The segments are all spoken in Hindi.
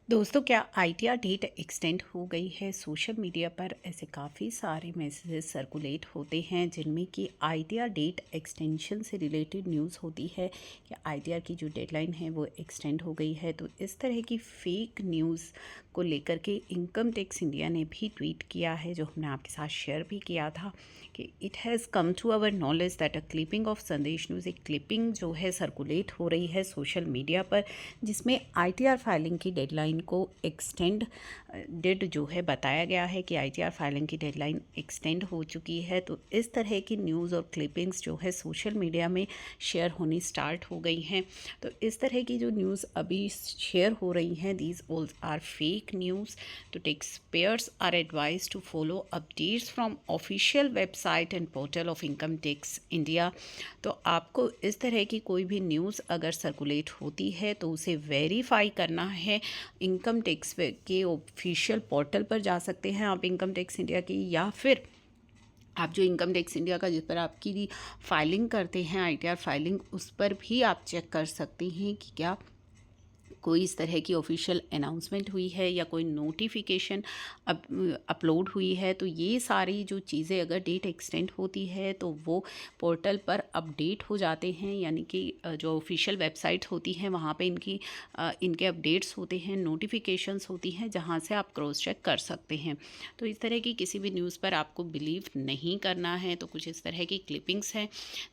दोस्तों, क्या आईटीआर डेट एक्सटेंड हो गई है? सोशल मीडिया पर ऐसे काफ़ी सारे मैसेजेस सर्कुलेट होते हैं जिनमें कि आईटीआर डेट एक्सटेंशन से रिलेटेड न्यूज़ होती है कि आईटीआर की जो डेडलाइन है वो एक्सटेंड हो गई है। तो इस तरह की फेक न्यूज़ को लेकर के इनकम टैक्स इंडिया ने भी ट्वीट किया है, जो हमने आपके साथ शेयर भी किया था कि it has come to our knowledge that a clipping of Sandesh news, एक क्लिपिंग जो है सर्कुलेट हो रही है सोशल मीडिया पर, जिसमें आईटीआर फाइलिंग की डेडलाइन को एक्सटेंड डेट जो है बताया गया है कि आईटीआर फाइलिंग की डेडलाइन एक्सटेंड हो चुकी है। तो इस तरह की न्यूज़ और क्लिपिंग्स जो है सोशल मीडिया में शेयर होनी स्टार्ट हो गई हैं। तो इस तरह की जो न्यूज़ अभी शेयर हो रही हैं, these all are fake news. तो tax payers are advise to follow updates from official website and portal of income tax India. तो आपको इस तरह की कोई भी न्यूज़ अगर सर्कुलेट होती है तो उसे वेरीफाई करना है। इनकम टैक्स के ऑफिशियल पोर्टल पर जा सकते हैं आप इनकम टैक्स इंडिया की, या फिर आप जो इनकम टैक्स इंडिया का जिस पर आपकी फाइलिंग करते हैं आईटीआर फाइलिंग, उस पर भी आप चेक कर सकते हैं कि क्या कोई इस तरह की ऑफिशियल अनाउंसमेंट हुई है या कोई नोटिफिकेशन अपलोड हुई है। तो ये सारी जो चीज़ें अगर डेट एक्सटेंड होती है तो वो पोर्टल पर अपडेट हो जाते हैं, यानी कि जो ऑफिशियल वेबसाइट होती हैं वहाँ पे इनके अपडेट्स होते हैं, नोटिफिकेशंस होती हैं, जहाँ से आप क्रॉस चेक कर सकते हैं। तो इस तरह की किसी भी न्यूज़ पर आपको बिलीव नहीं करना है। तो कुछ इस तरह की क्लिपिंग्स हैं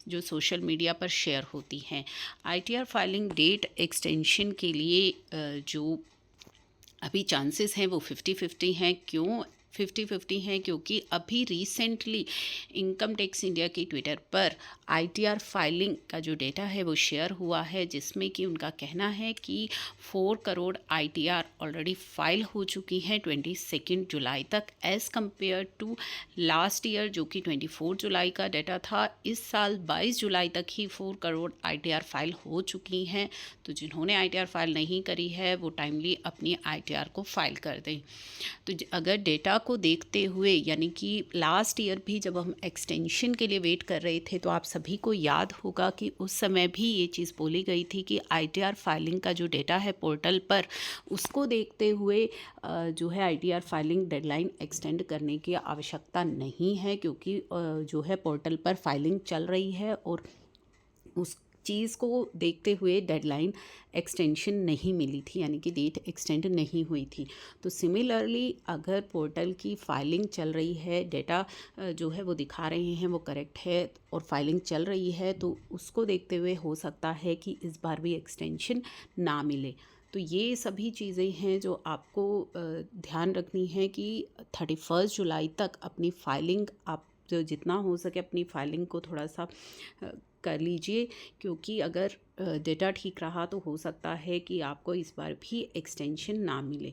जो सोशल मीडिया पर शेयर होती हैं। आईटीआर फाइलिंग डेट एक्सटेंशन के लिए जो अभी चांसेस हैं वो 50-50 हैं। क्यों 50-50 हैं? क्योंकि अभी रिसेंटली इनकम टैक्स इंडिया की ट्विटर पर आईटीआर फाइलिंग का जो डेटा है वो शेयर हुआ है, जिसमें कि उनका कहना है कि 4 करोड़ आईटीआर ऑलरेडी फाइल हो चुकी हैं 22 जुलाई तक, as compare to last year जो कि 24 जुलाई का डेटा था। इस साल 22 जुलाई तक ही 4 करोड़ आईटीआर फाइल हो चुकी हैं। तो जिन्होंने आईटीआर फाइल नहीं करी है वो टाइमली अपनी आईटीआर को फाइल कर दें। तो अगर डेटा को देखते हुए, यानी कि लास्ट ईयर भी जब हम एक्सटेंशन के लिए वेट कर रहे थे तो आप सभी को याद होगा कि उस समय भी ये चीज़ बोली गई थी कि आईटीआर फाइलिंग का जो डेटा है पोर्टल पर, उसको देखते हुए जो है आईटीआर फाइलिंग डेडलाइन एक्सटेंड करने की आवश्यकता नहीं है, क्योंकि जो है पोर्टल पर फाइलिंग चल रही है और उस चीज़ को देखते हुए डेडलाइन एक्सटेंशन नहीं मिली थी, यानी कि डेट एक्सटेंड नहीं हुई थी। तो सिमिलरली अगर पोर्टल की फाइलिंग चल रही है, डेटा जो है वो दिखा रहे हैं वो करेक्ट है और फाइलिंग चल रही है, तो उसको देखते हुए हो सकता है कि इस बार भी एक्सटेंशन ना मिले। तो ये सभी चीज़ें हैं जो आपको ध्यान रखनी है कि 31 जुलाई तक अपनी फाइलिंग आप जो जितना हो सके अपनी फाइलिंग को थोड़ा सा कर लीजिए, क्योंकि अगर डेटा ठीक रहा तो हो सकता है कि आपको इस बार भी एक्सटेंशन ना मिले।